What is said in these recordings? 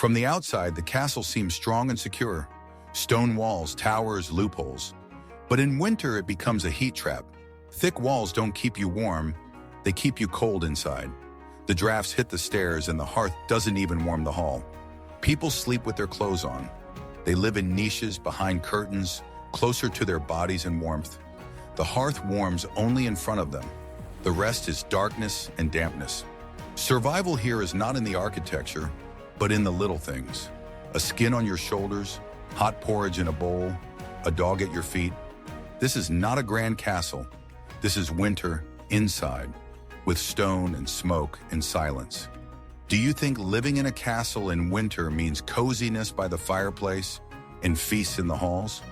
From the outside, the castle seems strong and secure. Stone walls, towers, loopholes. But in winter, it becomes a heat trap. Thick walls don't keep you warm, they keep you cold inside. The drafts hit the stairs and the hearth doesn't even warm the hall. People sleep with their clothes on. They live in niches behind curtains, closer to their bodies and warmth. The hearth warms only in front of them. The rest is darkness and dampness. Survival here is not in the architecture, but in the little things. A skin on your shoulders, hot porridge in a bowl, a dog at your feet. This is not a grand castle. This is winter inside, with stone and smoke and silence. Do you think living in a castle in winter means coziness by the fireplace and feasts in the halls?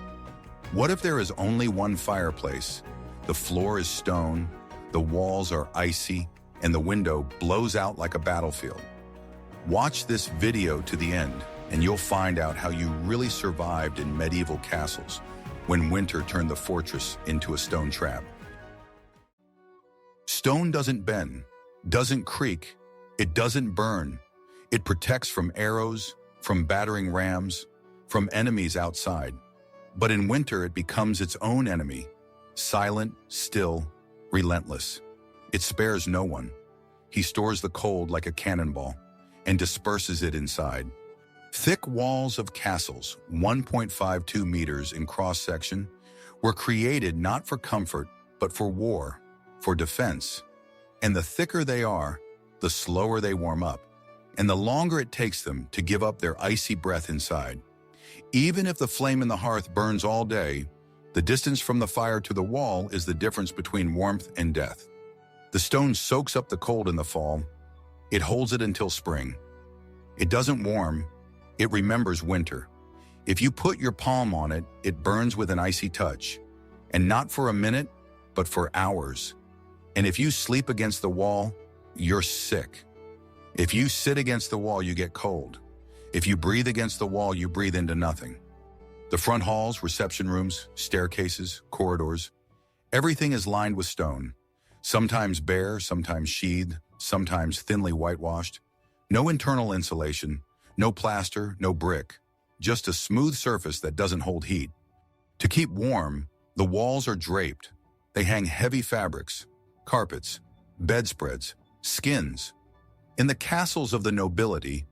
What if there is only one fireplace? The floor is stone, the walls are icy, and the window blows out like a battlefield. Watch this video to the end, and you'll find out how you really survived in medieval castles when winter turned the fortress into a stone trap. Stone doesn't bend, doesn't creak, it doesn't burn. It protects from arrows, from battering rams, from enemies outside. But in winter, it becomes its own enemy, silent, still, relentless. It spares no one. He stores the cold like a cannonball and disperses it inside. Thick walls of castles, 1.52 meters in cross-section, were created not for comfort, but for war, for defense. And the thicker they are, the slower they warm up, and the longer it takes them to give up their icy breath inside. Even if the flame in the hearth burns all day, the distance from the fire to the wall is the difference between warmth and death. The stone soaks up the cold in the fall. It holds it until spring. It doesn't warm, it remembers winter. If you put your palm on it, it burns with an icy touch. And not for a minute, but for hours. And if you sleep against the wall, you're sick. If you sit against the wall, you get cold. If you breathe against the wall, you breathe into nothing. The front halls, reception rooms, staircases, corridors, everything is lined with stone. Sometimes bare, sometimes sheathed, sometimes thinly whitewashed. No internal insulation, no plaster, no brick, just a smooth surface that doesn't hold heat. To keep warm, the walls are draped. They hang heavy fabrics, carpets, bedspreads, skins. In the castles of the nobility,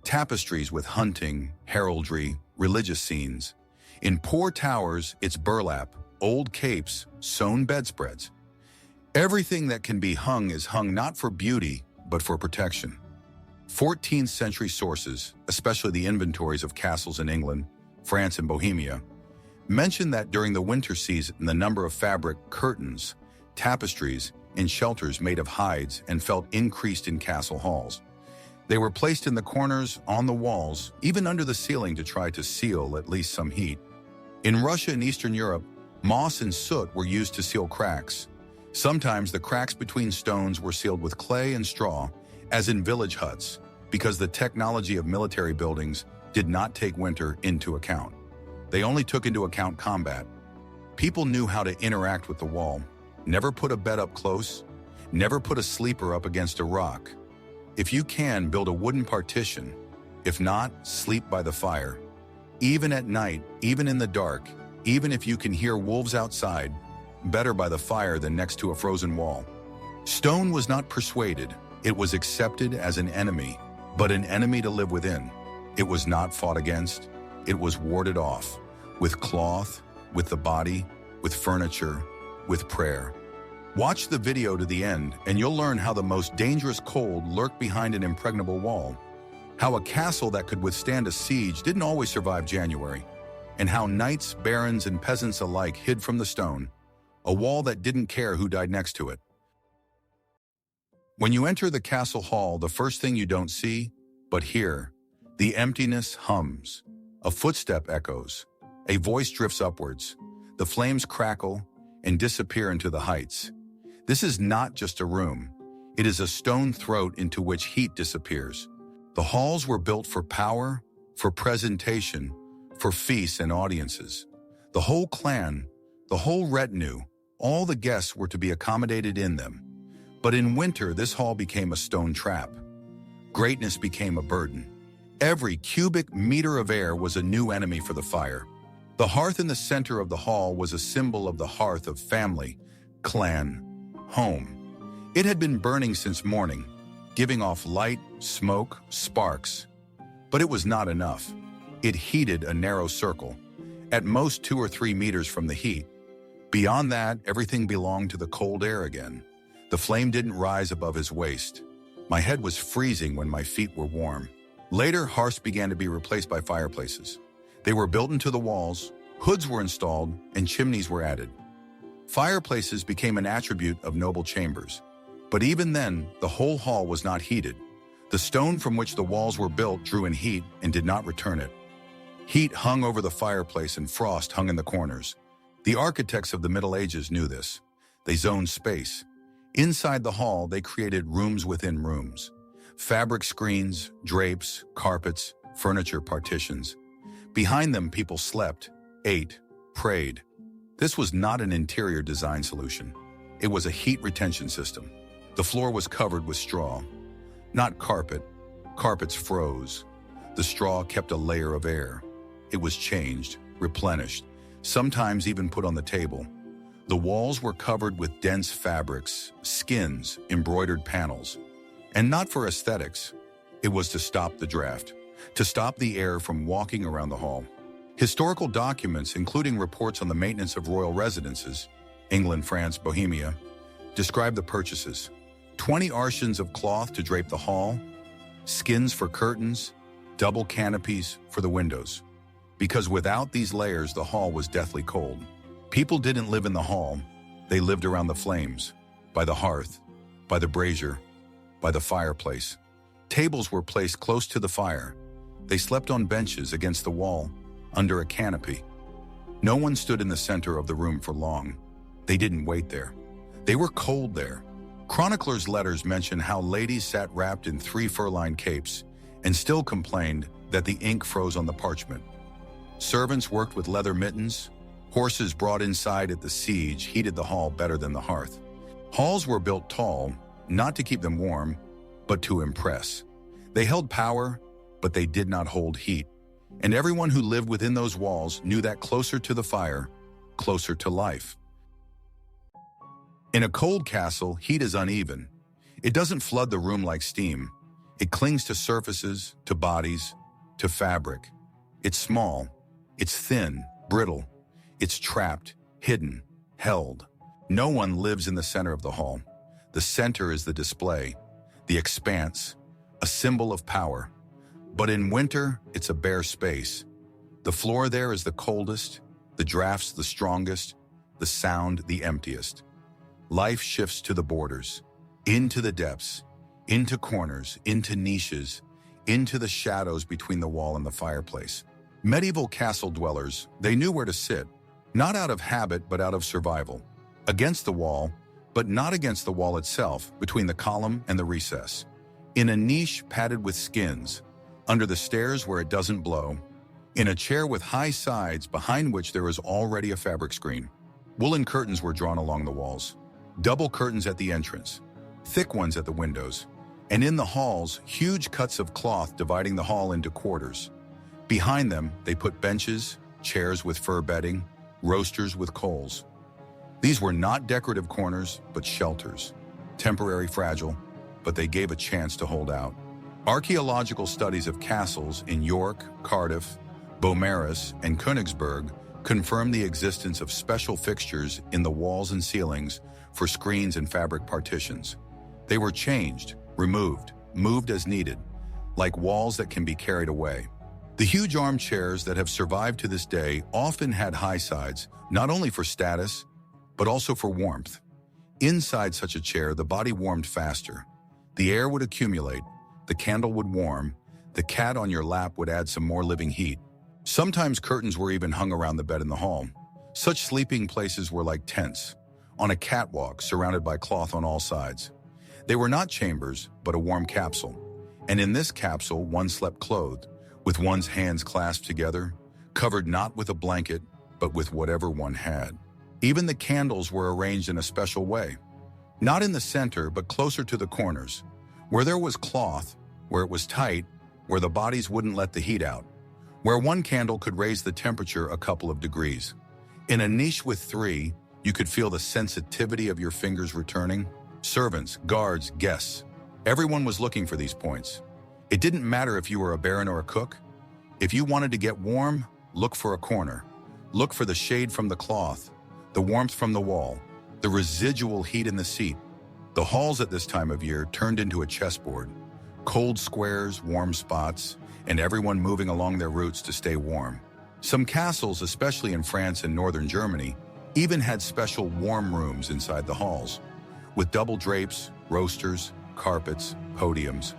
tapestries with hunting, heraldry, religious scenes. In poor towers, it's burlap, old capes, sewn bedspreads. Everything that can be hung is hung not for beauty, but for protection. 14th century sources, especially the inventories of castles in England, France, and Bohemia, mention that during the winter season, the number of fabric curtains, tapestries, and shelters made of hides and felt increased in castle halls. They were placed in the corners, on the walls, even under the ceiling to try to seal at least some heat. In Russia and Eastern Europe, moss and soot were used to seal cracks. Sometimes the cracks between stones were sealed with clay and straw, as in village huts, because the technology of military buildings did not take winter into account. They only took into account combat. People knew how to interact with the wall. Never put a bed up close. Never put a sleeper up against a rock. If you can, build a wooden partition. If not, sleep by the fire. Even at night, even in the dark, even if you can hear wolves outside, better by the fire than next to a frozen wall. Stone was not persuaded. It was accepted as an enemy, but an enemy to live within. It was not fought against. It was warded off, with cloth, with the body, with furniture, with prayer. Watch the video to the end, and you'll learn how the most dangerous cold lurked behind an impregnable wall, how a castle that could withstand a siege didn't always survive January, and how knights, barons, and peasants alike hid from the stone, a wall that didn't care who died next to it. When you enter the castle hall, the first thing you don't see, but hear, the emptiness hums. A footstep echoes. A voice drifts upwards. The flames crackle and disappear into the heights. This is not just a room. It is a stone throat into which heat disappears. The halls were built for power, for presentation, for feasts and audiences. The whole clan, the whole retinue, all the guests were to be accommodated in them. But in winter, this hall became a stone trap. Greatness became a burden. Every cubic meter of air was a new enemy for the fire. The hearth in the center of the hall was a symbol of the hearth of family, clan, home. It had been burning since morning, giving off light, smoke, sparks. But it was not enough. It heated a narrow circle, at most 2 or 3 meters from the heat. Beyond that, everything belonged to the cold air again. The flame didn't rise above his waist. My head was freezing when my feet were warm. Later, hearths began to be replaced by fireplaces. They were built into the walls, hoods were installed, and chimneys were added. Fireplaces became an attribute of noble chambers. But even then, the whole hall was not heated. The stone from which the walls were built drew in heat and did not return it. Heat hung over the fireplace and frost hung in the corners. The architects of the Middle Ages knew this. They zoned space. Inside the hall, they created rooms within rooms. Fabric screens, drapes, carpets, furniture partitions. Behind them, people slept, ate, prayed. This was not an interior design solution. It was a heat retention system. The floor was covered with straw. Not carpet. Carpets froze. The straw kept a layer of air. It was changed, replenished, sometimes even put on the table. The walls were covered with dense fabrics, skins, embroidered panels. And not for aesthetics. It was to stop the draft, to stop the air from walking around the hall. Historical documents, including reports on the maintenance of royal residences, England, France, Bohemia, describe the purchases. 20 arshins of cloth to drape the hall, skins for curtains, double canopies for the windows. Because without these layers, the hall was deathly cold. People didn't live in the hall. They lived around the flames, by the hearth, by the brazier, by the fireplace. Tables were placed close to the fire. They slept on benches against the wall, under a canopy. No one stood in the center of the room for long. They didn't wait there. They were cold there. Chroniclers' letters mention how ladies sat wrapped in 3 fur-lined capes and still complained that the ink froze on the parchment. Servants worked with leather mittens. Horses brought inside at the siege heated the hall better than the hearth. Halls were built tall, not to keep them warm, but to impress. They held power, but they did not hold heat. And everyone who lived within those walls knew that closer to the fire, closer to life. In a cold castle, heat is uneven. It doesn't flood the room like steam. It clings to surfaces, to bodies, to fabric. It's small. It's thin, brittle. It's trapped, hidden, held. No one lives in the center of the hall. The center is the display, the expanse, a symbol of power. But in winter, it's a bare space. The floor there is the coldest, the drafts the strongest, the sound the emptiest. Life shifts to the borders, into the depths, into corners, into niches, into the shadows between the wall and the fireplace. Medieval castle dwellers, they knew where to sit, not out of habit but out of survival. Against the wall, but not against the wall itself, between the column and the recess. In a niche padded with skins, under the stairs where it doesn't blow, in a chair with high sides behind which there is already a fabric screen. Woolen curtains were drawn along the walls, double curtains at the entrance, thick ones at the windows, and in the halls, huge cuts of cloth dividing the hall into quarters. Behind them, they put benches, chairs with fur bedding, roasters with coals. These were not decorative corners, but shelters. Temporary, fragile, but they gave a chance to hold out. Archaeological studies of castles in York, Cardiff, Beaumaris, and Königsberg confirm the existence of special fixtures in the walls and ceilings for screens and fabric partitions. They were changed, removed, moved as needed, like walls that can be carried away. The huge armchairs that have survived to this day often had high sides, not only for status, but also for warmth. Inside such a chair, the body warmed faster. The air would accumulate, the candle would warm, the cat on your lap would add some more living heat. Sometimes curtains were even hung around the bed in the hall. Such sleeping places were like tents, on a catwalk surrounded by cloth on all sides. They were not chambers, but a warm capsule. And in this capsule, one slept clothed, with one's hands clasped together, covered not with a blanket, but with whatever one had. Even the candles were arranged in a special way. Not in the center, but closer to the corners. Where there was cloth, where it was tight, where the bodies wouldn't let the heat out, where one candle could raise the temperature a couple of degrees. In a niche with three, you could feel the sensitivity of your fingers returning. Servants, guards, guests. Everyone was looking for these points. It didn't matter if you were a baron or a cook. If you wanted to get warm, look for a corner. Look for the shade from the cloth, the warmth from the wall, the residual heat in the seat. The halls at this time of year turned into a chessboard. Cold squares, warm spots, and everyone moving along their routes to stay warm. Some castles, especially in France and northern Germany, even had special warm rooms inside the halls, with double drapes, roasters, carpets, podiums.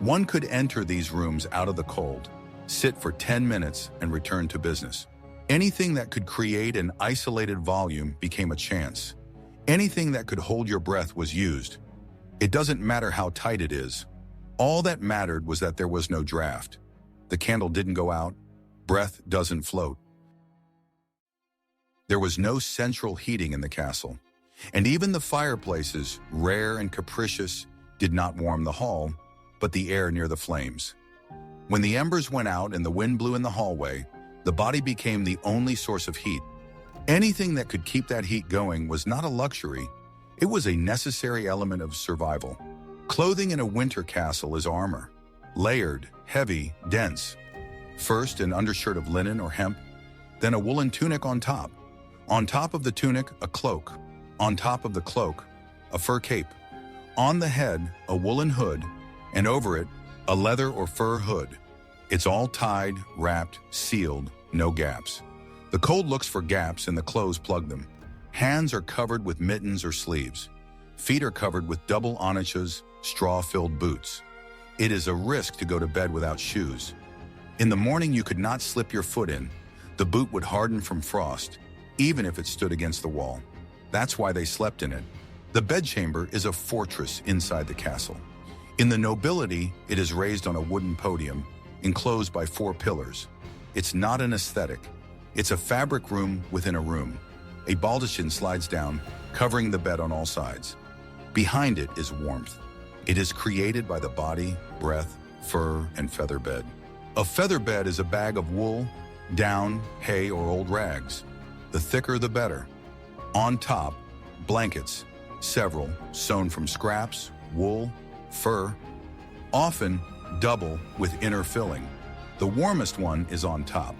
One could enter these rooms out of the cold, sit for 10 minutes, and return to business. Anything that could create an isolated volume became a chance. Anything that could hold your breath was used. It doesn't matter how tight it is. All that mattered was that there was no draft. The candle didn't go out. Breath doesn't float. There was no central heating in the castle, and even the fireplaces, rare and capricious, did not warm the hall, but the air near the flames. When the embers went out and the wind blew in the hallway, the body became the only source of heat. Anything that could keep that heat going was not a luxury. It was a necessary element of survival. Clothing in a winter castle is armor. Layered, heavy, dense. First, an undershirt of linen or hemp, then a woolen tunic on top. On top of the tunic, a cloak. On top of the cloak, a fur cape. On the head, a woolen hood, and over it, a leather or fur hood. It's all tied, wrapped, sealed, no gaps. The cold looks for gaps and the clothes plug them. Hands are covered with mittens or sleeves. Feet are covered with double onychas, straw-filled boots. It is a risk to go to bed without shoes. In the morning, you could not slip your foot in. The boot would harden from frost, even if it stood against the wall. That's why they slept in it. The bedchamber is a fortress inside the castle. In the nobility, it is raised on a wooden podium, enclosed by 4 pillars. It's not an aesthetic. It's a fabric room within a room. A baldachin slides down, covering the bed on all sides. Behind it is warmth. It is created by the body, breath, fur, and feather bed. A feather bed is a bag of wool, down, hay, or old rags. The thicker, the better. On top, blankets, several, sewn from scraps, wool, fur, often double with inner filling. The warmest one is on top.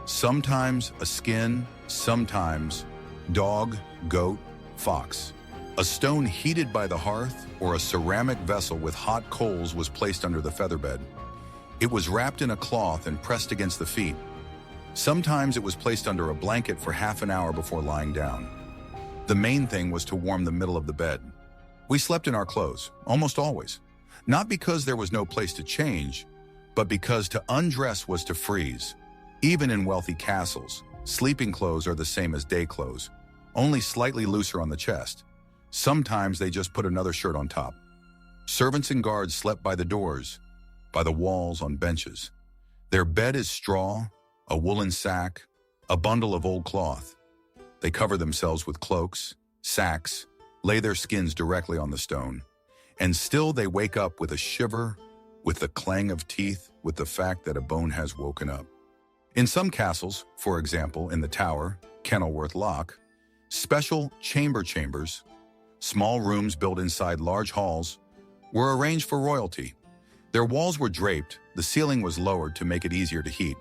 Sometimes a skin, sometimes dog, goat, fox. A stone heated by the hearth or a ceramic vessel with hot coals was placed under the featherbed. It was wrapped in a cloth and pressed against the feet. Sometimes it was placed under a blanket for half an hour before lying down. The main thing was to warm the middle of the bed. We slept in our clothes, almost always. Not because there was no place to change, but because to undress was to freeze. Even in wealthy castles, sleeping clothes are the same as day clothes, only slightly looser on the chest. Sometimes they just put another shirt on top. Servants and guards slept by the doors, by the walls, on benches. Their bed is straw, a woolen sack, a bundle of old cloth. They cover themselves with cloaks, sacks, lay their skins directly on the stone. And still they wake up with a shiver, with the clang of teeth, with the fact that a bone has woken up. In some castles, for example, in the Tower, Kenilworth Loch, special chambers, small rooms built inside large halls, were arranged for royalty. Their walls were draped, the ceiling was lowered to make it easier to heat.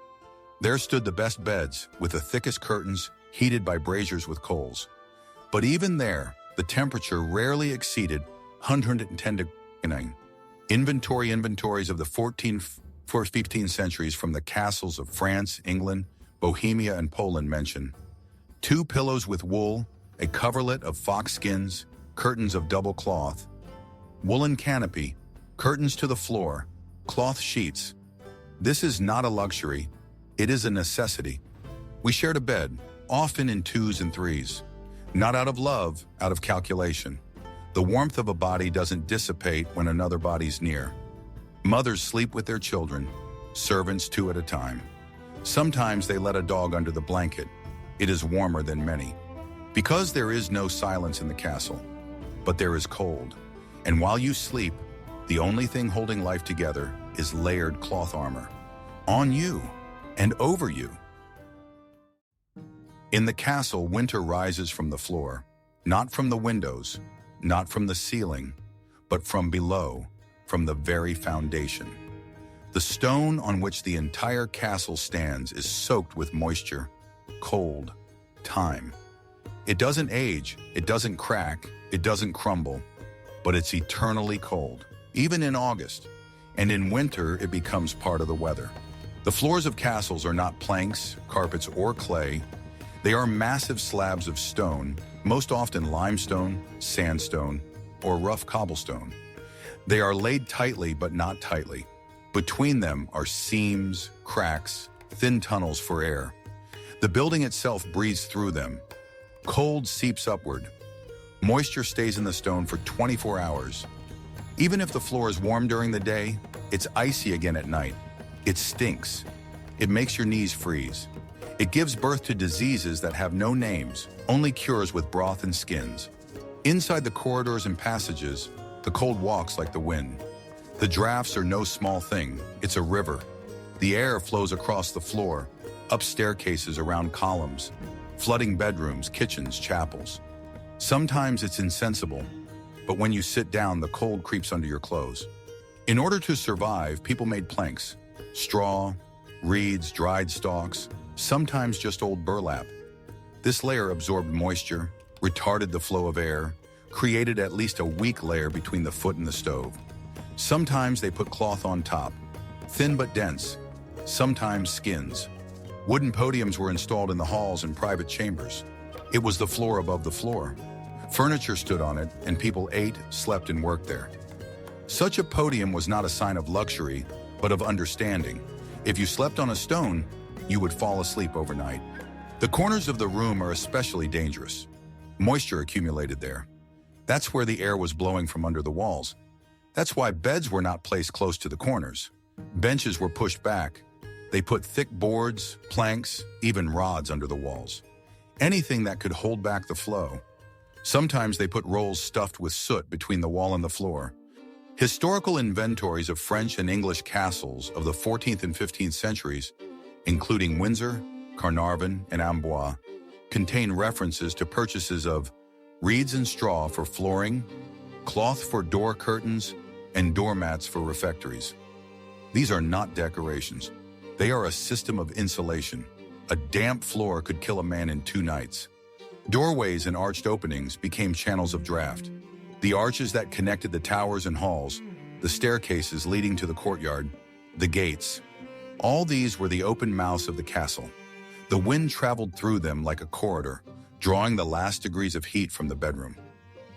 There stood the best beds, with the thickest curtains, heated by braziers with coals. But even there, the temperature rarely exceeded 110 degrees. Inventories of the 14th or 15th centuries from the castles of France, England, Bohemia, and Poland mention 2 pillows with wool, a coverlet of fox skins, curtains of double cloth, woolen canopy, curtains to the floor, cloth sheets. This is not a luxury, it is a necessity. We shared a bed, often in 2s and 3s. Not out of love, out of calculation. The warmth of a body doesn't dissipate when another body's near. Mothers sleep with their children, servants 2 at a time. Sometimes they let a dog under the blanket. It is warmer than many. Because there is no silence in the castle, but there is cold. And while you sleep, The only thing holding life together is layered cloth armor. On you and over you. In the castle, winter rises from the floor, not from the windows, not from the ceiling, but from below, from the very foundation. The stone on which the entire castle stands is soaked with moisture, cold, time. It doesn't age, it doesn't crack, it doesn't crumble, but it's eternally cold, even in August. And in winter, it becomes part of the weather. The floors of castles are not planks, carpets, or clay. They are massive slabs of stone, most often limestone, sandstone, or rough cobblestone. They are laid tightly but not tightly. Between them are seams, cracks, thin tunnels for air. The building itself breathes through them. Cold seeps upward. Moisture stays in the stone for 24 hours. Even if the floor is warm during the day, it's icy again at night. It stinks. It makes your knees freeze. It gives birth to diseases that have no names, only cures with broth and skins. Inside the corridors and passages, the cold walks like the wind. The drafts are no small thing, it's a river. The air flows across the floor, up staircases around columns, flooding bedrooms, kitchens, chapels. Sometimes it's insensible, but when you sit down, the cold creeps under your clothes. In order to survive, people made planks, straw, reeds, dried stalks, sometimes just old burlap. This layer absorbed moisture, retarded the flow of air, created at least a weak layer between the foot and the stove. Sometimes they put cloth on top, thin but dense, sometimes skins. Wooden podiums were installed in the halls and private chambers. It was the floor above the floor. Furniture stood on it, and people ate, slept, and worked there. Such a podium was not a sign of luxury, but of understanding. If you slept on a stone, you would fall asleep overnight. The corners of the room are especially dangerous. Moisture accumulated there. That's where the air was blowing from under the walls. That's why beds were not placed close to the corners. Benches were pushed back. They put thick boards, planks, even rods under the walls. Anything that could hold back the flow. Sometimes they put rolls stuffed with soot between the wall and the floor. Historical inventories of French and English castles of the 14th and 15th centuries, including Windsor, Carnarvon, and Amboise, contain references to purchases of reeds and straw for flooring, cloth for door curtains, and doormats for refectories. These are not decorations. They are a system of insulation. A damp floor could kill a man in 2 nights. Doorways and arched openings became channels of draft. The arches that connected the towers and halls, the staircases leading to the courtyard, the gates, all these were the open mouths of the castle. The wind traveled through them like a corridor, drawing the last degrees of heat from the bedroom.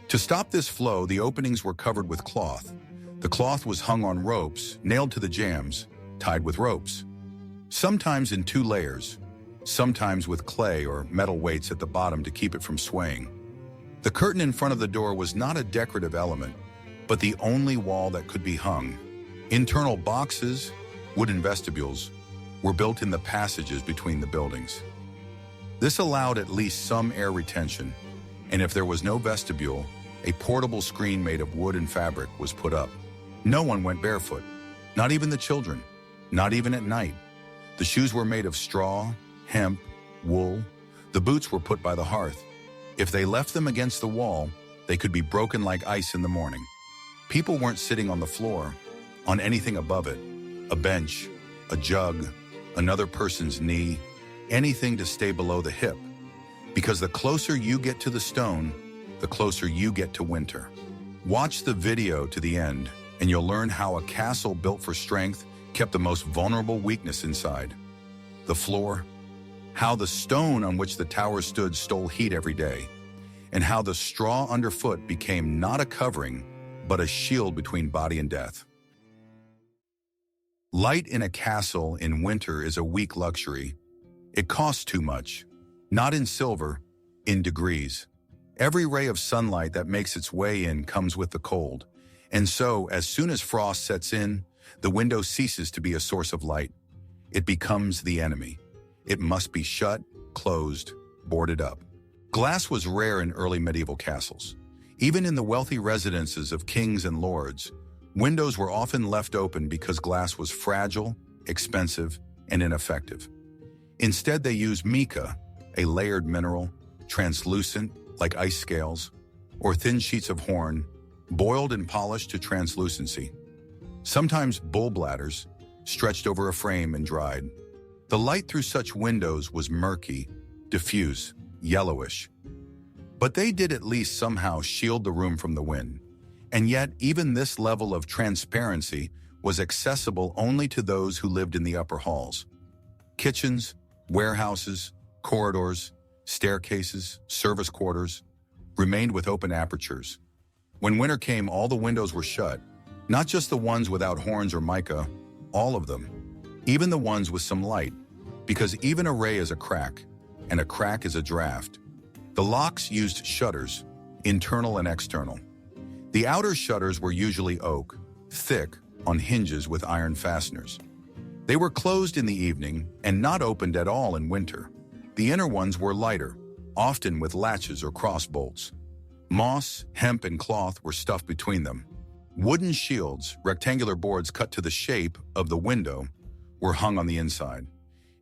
To stop this flow, the openings were covered with cloth. The cloth was hung on ropes, nailed to the jambs, tied with ropes. Sometimes in 2 layers, sometimes with clay or metal weights at the bottom to keep it from swaying. The curtain in front of the door was not a decorative element, but the only wall that could be hung. Internal boxes, wooden vestibules, were built in the passages between the buildings. This allowed at least some air retention, and if there was no vestibule, a portable screen made of wood and fabric was put up. No one went barefoot, not even the children, not even at night. The shoes were made of straw, hemp, wool. The boots were put by the hearth. If they left them against the wall, they could be broken like ice in the morning. People weren't sitting on the floor, on anything above it, a bench, a jug, another person's knee, anything to stay below the hip. Because the closer you get to the stone, the closer you get to winter. Watch the video to the end, and you'll learn how a castle built for strength kept the most vulnerable weakness inside. The floor, how the stone on which the tower stood stole heat every day, and how the straw underfoot became not a covering, but a shield between body and death. Light in a castle in winter is a weak luxury. It costs too much, not in silver, in degrees. Every ray of sunlight that makes its way in comes with the cold, and so as soon as frost sets in, the window ceases to be a source of light. It becomes the enemy. It must be shut, closed, boarded up. Glass was rare in early medieval castles. Even in the wealthy residences of kings and lords, Windows were often left open because glass was fragile, expensive, and ineffective. Instead, they used mica, a layered mineral, translucent, like ice scales, or thin sheets of horn, boiled and polished to translucency. Sometimes bull bladders, stretched over a frame and dried. The light through such windows was murky, diffuse, yellowish. But they did at least somehow shield the room from the wind. And yet, even this level of transparency was accessible only to those who lived in the upper halls. Kitchens, warehouses, corridors, staircases, service quarters remained with open apertures. When winter came, all the windows were shut, not just the ones without horns or mica, all of them, even the ones with some light, because even a ray is a crack, and a crack is a draft. The locks used shutters, internal and external. The outer shutters were usually oak, thick, on hinges with iron fasteners. They were closed in the evening and not opened at all in winter. The inner ones were lighter, often with latches or cross bolts. Moss, hemp, and cloth were stuffed between them. Wooden shields, rectangular boards cut to the shape of the window, were hung on the inside.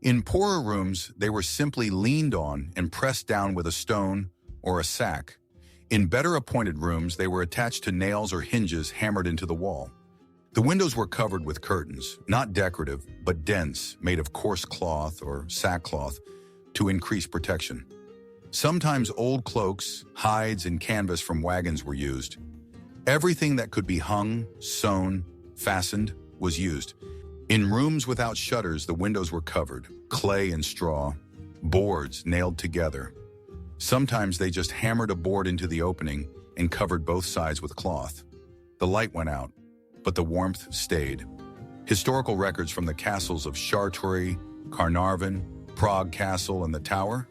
In poorer rooms, they were simply leaned on and pressed down with a stone or a sack. In better appointed rooms, they were attached to nails or hinges hammered into the wall. The windows were covered with curtains, not decorative, but dense, made of coarse cloth or sackcloth to increase protection. Sometimes old cloaks, hides, and canvas from wagons were used. Everything that could be hung, sewn, fastened was used. In rooms without shutters, the windows were covered, clay and straw, boards nailed together. Sometimes they just hammered a board into the opening and covered both sides with cloth. The light went out, but the warmth stayed. Historical records from the castles of Chartres, Carnarvon, Prague Castle, and the Tower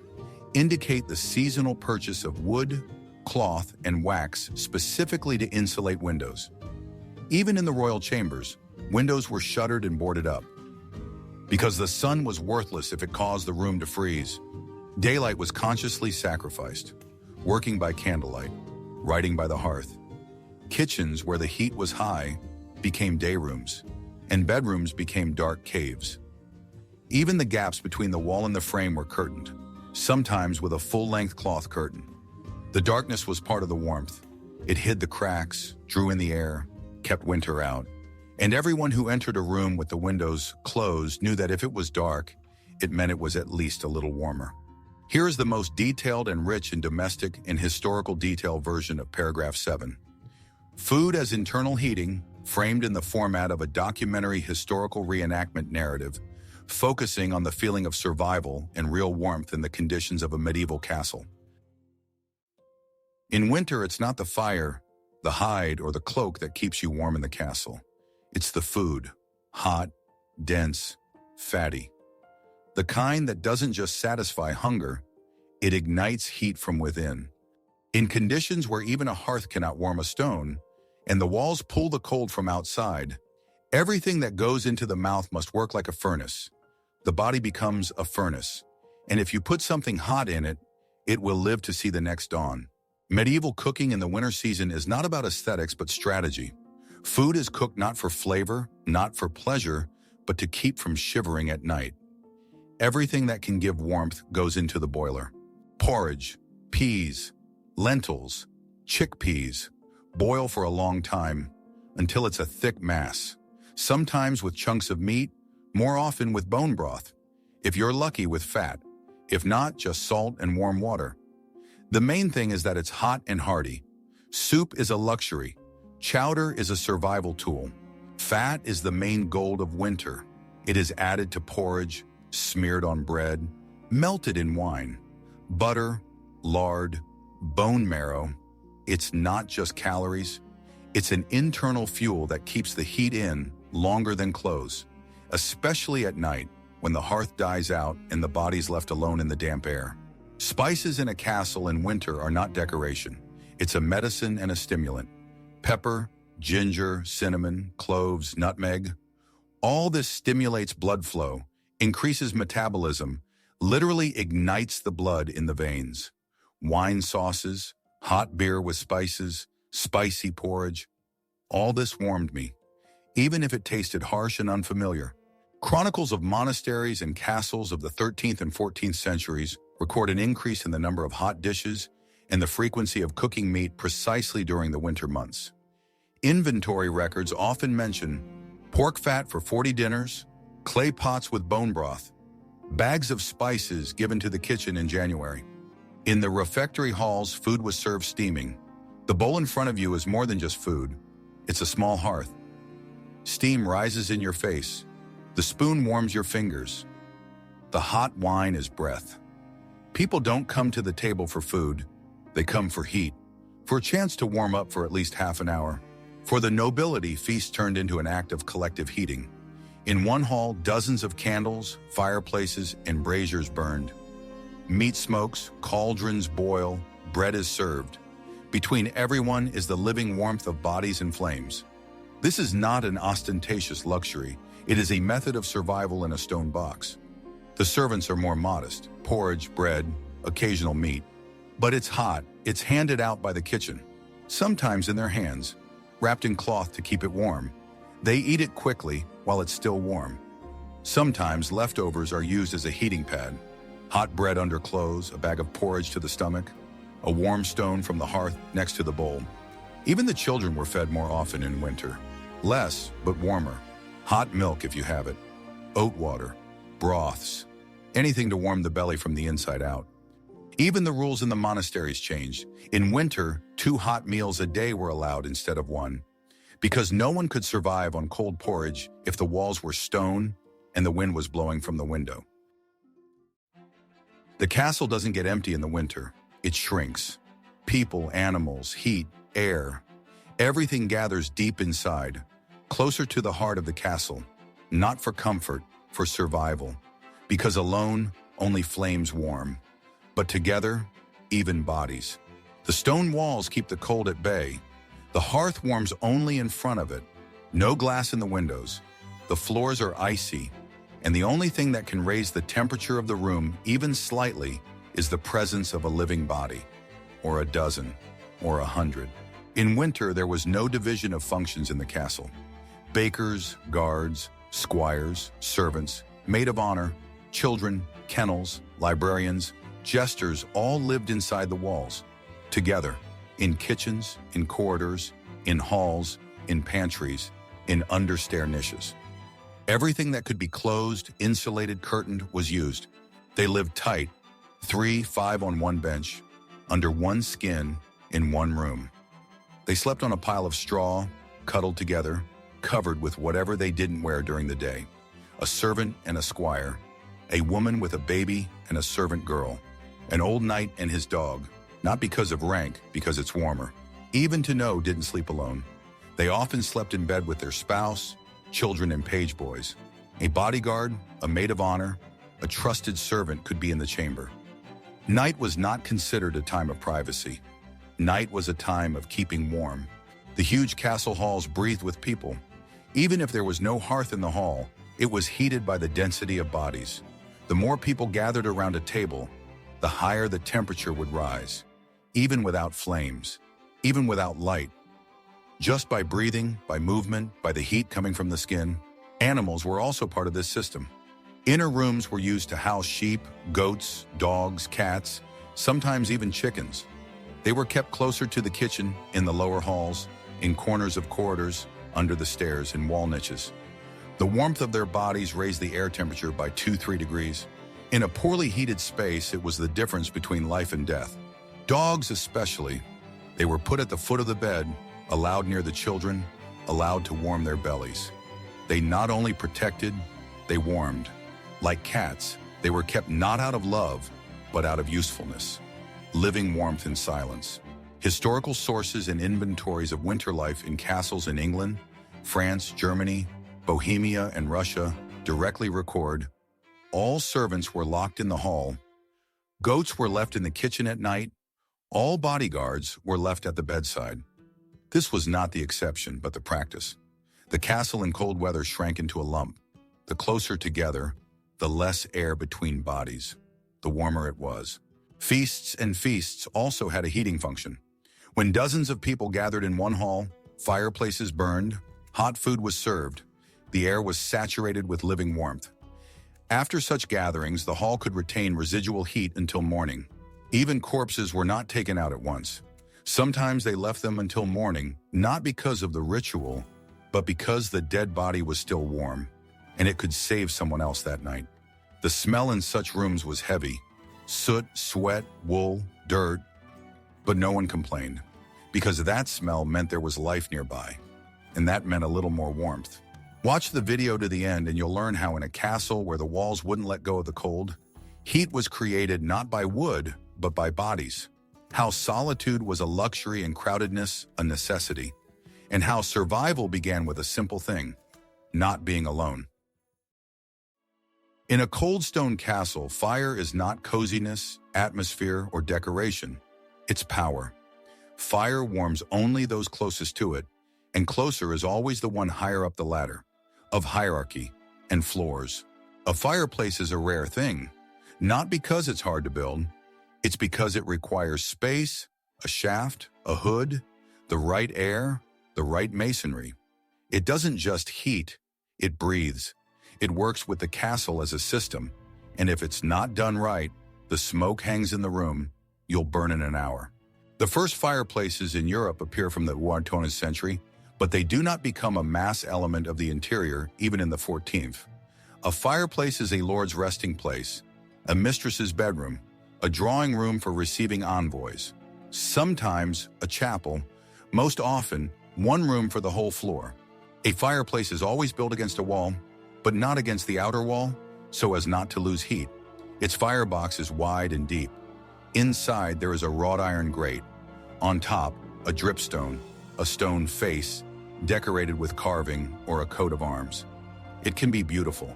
indicate the seasonal purchase of wood, cloth, and wax specifically to insulate windows. Even in the royal chambers, windows were shuttered and boarded up. Because the sun was worthless if it caused the room to freeze, daylight was consciously sacrificed, working by candlelight, writing by the hearth. Kitchens where the heat was high became day rooms, and bedrooms became dark caves. Even the gaps between the wall and the frame were curtained, sometimes with a full-length cloth curtain. The darkness was part of the warmth. It hid the cracks, drew in the air, kept winter out. And everyone who entered a room with the windows closed knew that if it was dark, it meant it was at least a little warmer. Here is the most detailed and rich in domestic and historical detail version of paragraph 7. Food as internal heating, framed in the format of a documentary historical reenactment narrative, focusing on the feeling of survival and real warmth in the conditions of a medieval castle. In winter, it's not the fire, the hide, or the cloak that keeps you warm in the castle. It's the food, hot, dense, fatty. The kind that doesn't just satisfy hunger, it ignites heat from within. In conditions where even a hearth cannot warm a stone, and the walls pull the cold from outside, everything that goes into the mouth must work like a furnace. The body becomes a furnace, and if you put something hot in it, it will live to see the next dawn. Medieval cooking in the winter season is not about aesthetics but strategy. Food is cooked not for flavor, not for pleasure, but to keep from shivering at night. Everything that can give warmth goes into the boiler. Porridge, peas, lentils, chickpeas boil for a long time until it's a thick mass, sometimes with chunks of meat, more often with bone broth. If you're lucky, with fat. If not, just salt and warm water. The main thing is that it's hot and hearty. Soup is a luxury. Chowder is a survival tool. Fat is the main gold of winter. It is added to porridge, smeared on bread, melted in wine. Butter, lard, bone marrow. It's not just calories. It's an internal fuel that keeps the heat in longer than clothes, especially at night when the hearth dies out and the body's left alone in the damp air. Spices in a castle in winter are not decoration. It's a medicine and a stimulant. Pepper, ginger, cinnamon, cloves, nutmeg. All this stimulates blood flow, increases metabolism, literally ignites the blood in the veins. Wine sauces, hot beer with spices, spicy porridge. All this warmed me, even if it tasted harsh and unfamiliar. Chronicles of monasteries and castles of the 13th and 14th centuries record an increase in the number of hot dishes and the frequency of cooking meat precisely during the winter months. Inventory records often mention pork fat for 40 dinners, clay pots with bone broth, bags of spices given to the kitchen in January. In the refectory halls, food was served steaming. The bowl in front of you is more than just food. It's a small hearth. Steam rises in your face. The spoon warms your fingers. The hot wine is breath. People don't come to the table for food. They come for heat, for a chance to warm up for at least half an hour. For the nobility, feast turned into an act of collective heating. In one hall, dozens of candles, fireplaces, and braziers burned. Meat smokes, cauldrons boil, bread is served. Between everyone is the living warmth of bodies and flames. This is not an ostentatious luxury. It is a method of survival in a stone box. The servants are more modest, porridge, bread, occasional meat. But it's hot, it's handed out by the kitchen, sometimes in their hands, wrapped in cloth to keep it warm. They eat it quickly while it's still warm. Sometimes leftovers are used as a heating pad. Hot bread under clothes, a bag of porridge to the stomach, a warm stone from the hearth next to the bowl. Even the children were fed more often in winter. Less, but warmer. Hot milk if you have it. Oat water. Broths. Anything to warm the belly from the inside out. Even the rules in the monasteries changed. In winter, 2 hot meals a day were allowed instead of 1, because no one could survive on cold porridge if the walls were stone and the wind was blowing from the window. The castle doesn't get empty in the winter. It shrinks. People, animals, heat, air. Everything gathers deep inside, closer to the heart of the castle, not for comfort, for survival. Because alone, only flames warm. But together, even bodies. The stone walls keep the cold at bay. The hearth warms only in front of it. No glass in the windows. The floors are icy. And the only thing that can raise the temperature of the room, even slightly, is the presence of a living body. Or a dozen. Or 100. In winter, there was no division of functions in the castle. Bakers, guards, squires, servants, maid of honor, children, kennels, librarians, jesters all lived inside the walls, together, in kitchens, in corridors, in halls, in pantries, in understair niches. Everything that could be closed, insulated, curtained was used. They lived tight, 3, 5 on one bench, under one skin, in one room. They slept on a pile of straw, cuddled together, covered with whatever they didn't wear during the day. A servant and a squire, a woman with a baby and a servant girl, an old knight and his dog, not because of rank, because it's warmer. Even to know didn't sleep alone. They often slept in bed with their spouse, children and page boys. A bodyguard, a maid of honor, a trusted servant could be in the chamber. Night was not considered a time of privacy. Night was a time of keeping warm. The huge castle halls breathed with people. Even if there was no hearth in the hall, it was heated by the density of bodies. The more people gathered around a table, the higher the temperature would rise, even without flames, even without light. Just by breathing, by movement, by the heat coming from the skin. Animals were also part of this system. Inner rooms were used to house sheep, goats, dogs, cats, sometimes even chickens. They were kept closer to the kitchen, in the lower halls, in corners of corridors, under the stairs, in wall niches. The warmth of their bodies raised the air temperature by 2-3 degrees. In a poorly heated space, it was the difference between life and death. Dogs especially. They were put at the foot of the bed, allowed near the children, allowed to warm their bellies. They not only protected, they warmed. Like cats, they were kept not out of love, but out of usefulness. Living warmth in silence. Historical sources and inventories of winter life in castles in England, France, Germany, Bohemia, and Russia directly record all servants were locked in the hall, goats were left in the kitchen at night, all bodyguards were left at the bedside. This was not the exception, but the practice. The castle in cold weather shrank into a lump. The closer together, the less air between bodies, the warmer it was. Feasts and feasts also had a heating function. When dozens of people gathered in one hall, Fireplaces burned, hot food was served, the air was saturated with living warmth. After such gatherings, the hall could retain residual heat until morning. Even corpses were not taken out at once. Sometimes they left them until morning, not because of the ritual, but because the dead body was still warm, and it could save someone else that night. The smell in such rooms was heavy: soot, sweat, wool, dirt. But no one complained, because that smell meant there was life nearby, and that meant a little more warmth. Watch the video to the end and you'll learn how in a castle where the walls wouldn't let go of the cold, heat was created not by wood, but by bodies. How solitude was a luxury and crowdedness a necessity. And how survival began with a simple thing: not being alone. In a cold stone castle, fire is not coziness, atmosphere, or decoration. It's power. Fire warms only those closest to it, and closer is always the one higher up the ladder of hierarchy and floors. A fireplace is a rare thing, not because it's hard to build. It's because it requires space, a shaft, a hood, the right air, the right masonry. It doesn't just heat, it breathes. It works with the castle as a system, and if it's not done right, the smoke hangs in the room, you'll burn in an hour. The first fireplaces in Europe appear from the 14th century, but they do not become a mass element of the interior even in the 14th. A fireplace is a lord's resting place, a mistress's bedroom, a drawing room for receiving envoys, sometimes a chapel, most often one room for the whole floor. A fireplace is always built against a wall, but not against the outer wall, so as not to lose heat. Its firebox is wide and deep. Inside there is a wrought iron grate. On top, a dripstone, a stone face, decorated with carving or a coat of arms. It can be beautiful,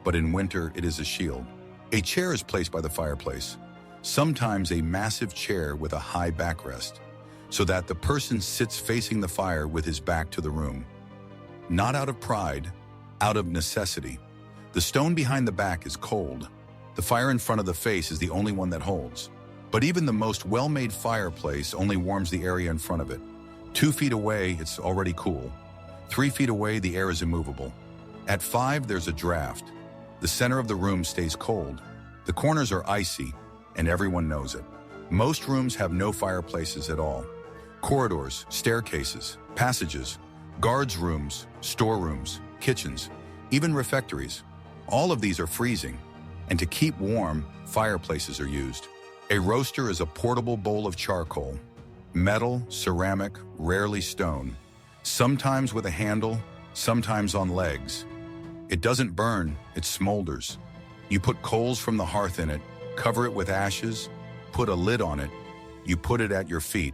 but in winter it is a shield. A chair is placed by the fireplace, sometimes a massive chair with a high backrest, so that the person sits facing the fire with his back to the room. Not out of pride, out of necessity. The stone behind the back is cold. The fire in front of the face is the only one that holds. But even the most well-made fireplace only warms the area in front of it. 2 feet away, it's already cool. 3 feet away, the air is immovable. At 5, there's a draft. The center of the room stays cold. The corners are icy, and everyone knows it. Most rooms have no fireplaces at all. Corridors, staircases, passages, guards' rooms, storerooms, kitchens, even refectories. All of these are freezing, and to keep warm, fireplaces are used. A roaster is a portable bowl of charcoal. Metal, ceramic, rarely stone. Sometimes with a handle, sometimes on legs. It doesn't burn, it smolders. You put coals from the hearth in it, cover it with ashes, put a lid on it. You put it at your feet,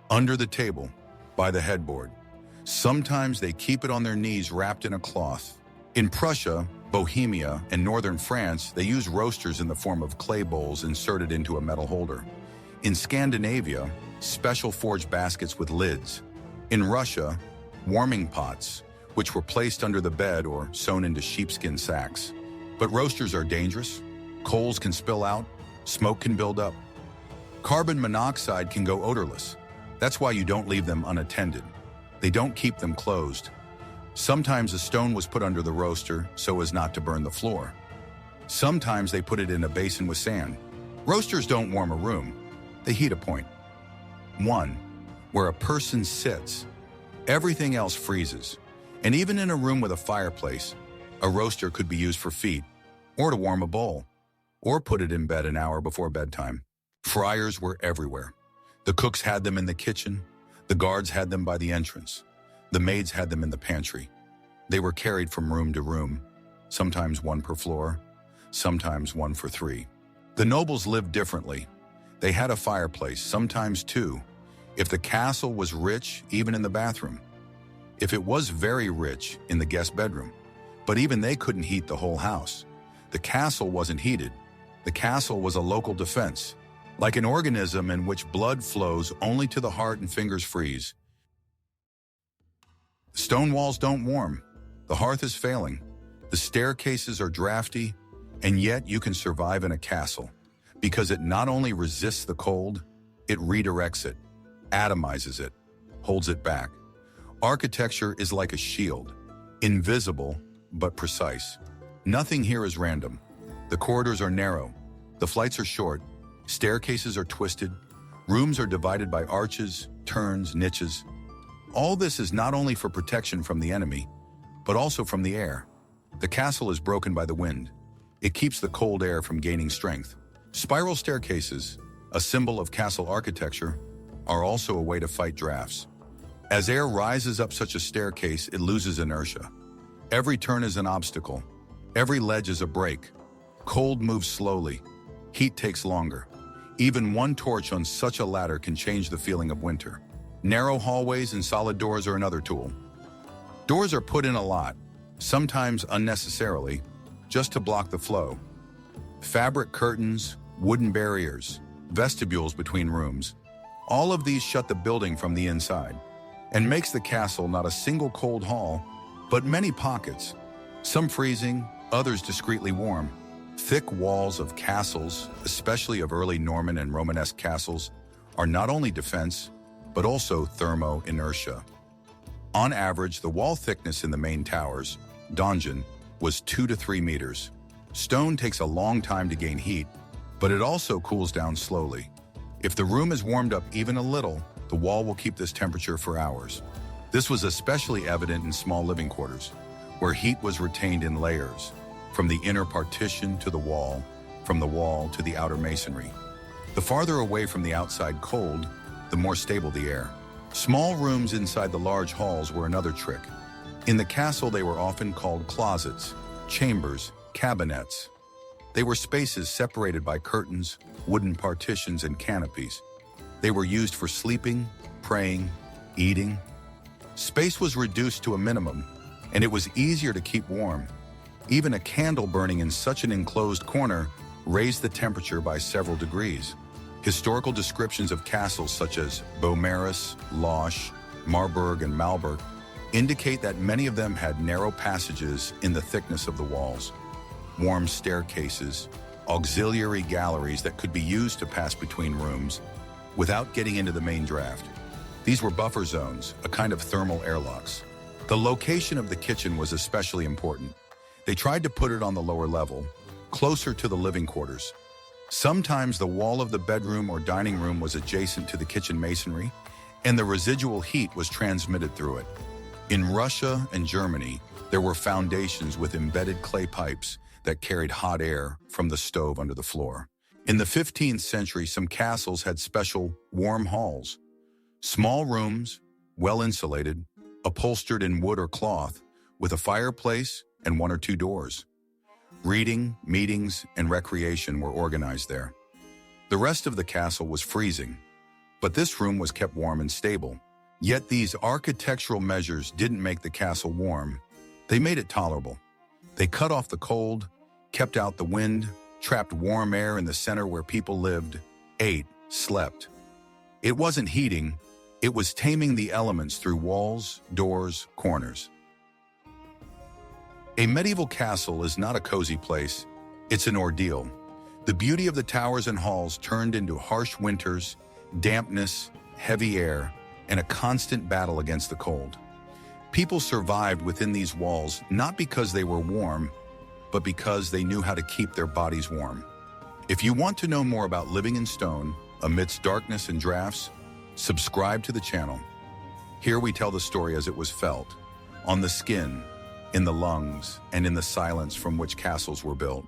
under the table, by the headboard. Sometimes they keep it on their knees wrapped in a cloth. In Prussia, Bohemia, and northern France, they use roasters in the form of clay bowls inserted into a metal holder. In Scandinavia, special forged baskets with lids. In Russia, warming pots, which were placed under the bed or sewn into sheepskin sacks. But roasters are dangerous. Coals can spill out, smoke can build up. Carbon monoxide can go odorless. That's why you don't leave them unattended. They don't keep them closed. Sometimes a stone was put under the roaster so as not to burn the floor. Sometimes they put it in a basin with sand. Roasters don't warm a room, they heat a point. 1. Where a person sits. Everything else freezes. And even in a room with a fireplace, a roaster could be used for feet, or to warm a bowl, or put it in bed an hour before bedtime. Fryers were everywhere. The cooks had them in the kitchen. The guards had them by the entrance. The maids had them in the pantry. They were carried from room to room, sometimes one per floor, sometimes one for 3. The nobles lived differently. They had a fireplace, sometimes 2. If the castle was rich, even in the bathroom. If it was very rich, in the guest bedroom. But even they couldn't heat the whole house. The castle wasn't heated. The castle was a local defense, like an organism in which blood flows only to the heart and fingers freeze. Stone walls don't warm. The hearth is failing. The staircases are drafty, and yet you can survive in a castle because it not only resists the cold, it redirects it, atomizes it, holds it back. Architecture is like a shield, invisible but precise. Nothing here is random. The corridors are narrow, the flights are short, staircases are twisted, rooms are divided by arches, turns, niches. All this is not only for protection from the enemy, but also from the air. The castle is broken by the wind. It keeps the cold air from gaining strength. Spiral staircases, a symbol of castle architecture, are also a way to fight drafts. As air rises up such a staircase, it loses inertia. Every turn is an obstacle. Every ledge is a break. Cold moves slowly. Heat takes longer. Even one torch on such a ladder can change the feeling of winter. Narrow hallways and solid doors are another tool. Doors are put in a lot, sometimes unnecessarily, just to block the flow. Fabric curtains, wooden barriers, vestibules between rooms, all of these shut the building from the inside and makes the castle not a single cold hall, but many pockets, some freezing, others discreetly warm. Thick walls of castles, especially of early Norman and Romanesque castles, are not only defense, but also thermo-inertia. On average, the wall thickness in the main towers, donjon, was 2 to 3 meters. Stone takes a long time to gain heat, but it also cools down slowly. If the room is warmed up even a little, the wall will keep this temperature for hours. This was especially evident in small living quarters, where heat was retained in layers, from the inner partition to the wall, from the wall to the outer masonry. The farther away from the outside cold, the more stable the air. Small rooms inside the large halls were another trick. In the castle, they were often called closets, chambers, cabinets. They were spaces separated by curtains, wooden partitions, and canopies. They were used for sleeping, praying, eating. Space was reduced to a minimum, and it was easier to keep warm. Even a candle burning in such an enclosed corner raised the temperature by several degrees. Historical descriptions of castles such as Beaumaris, Loche, Marburg, and Malberg indicate that many of them had narrow passages in the thickness of the walls, warm staircases, auxiliary galleries that could be used to pass between rooms without getting into the main draft. These were buffer zones, a kind of thermal airlocks. The location of the kitchen was especially important. They tried to put it on the lower level, closer to the living quarters. Sometimes the wall of the bedroom or dining room was adjacent to the kitchen masonry, and the residual heat was transmitted through it. In Russia and Germany, there were foundations with embedded clay pipes that carried hot air from the stove under the floor. In the 15th century, some castles had special warm halls. Small rooms, well insulated, upholstered in wood or cloth, with a fireplace and 1 or 2 doors. Reading, meetings, and recreation were organized there. The rest of the castle was freezing, but this room was kept warm and stable. Yet these architectural measures didn't make the castle warm. They made it tolerable. They cut off the cold, kept out the wind, trapped warm air in the center where people lived, ate, slept. It wasn't heating, it was taming the elements through walls, doors, corners. A medieval castle is not a cozy place, it's an ordeal. The beauty of the towers and halls turned into harsh winters, dampness, heavy air, and a constant battle against the cold. People survived within these walls not because they were warm, but because they knew how to keep their bodies warm. If you want to know more about living in stone amidst darkness and drafts, subscribe to the channel. Here we tell the story as it was felt, on the skin, in the lungs, and in the silence from which castles were built.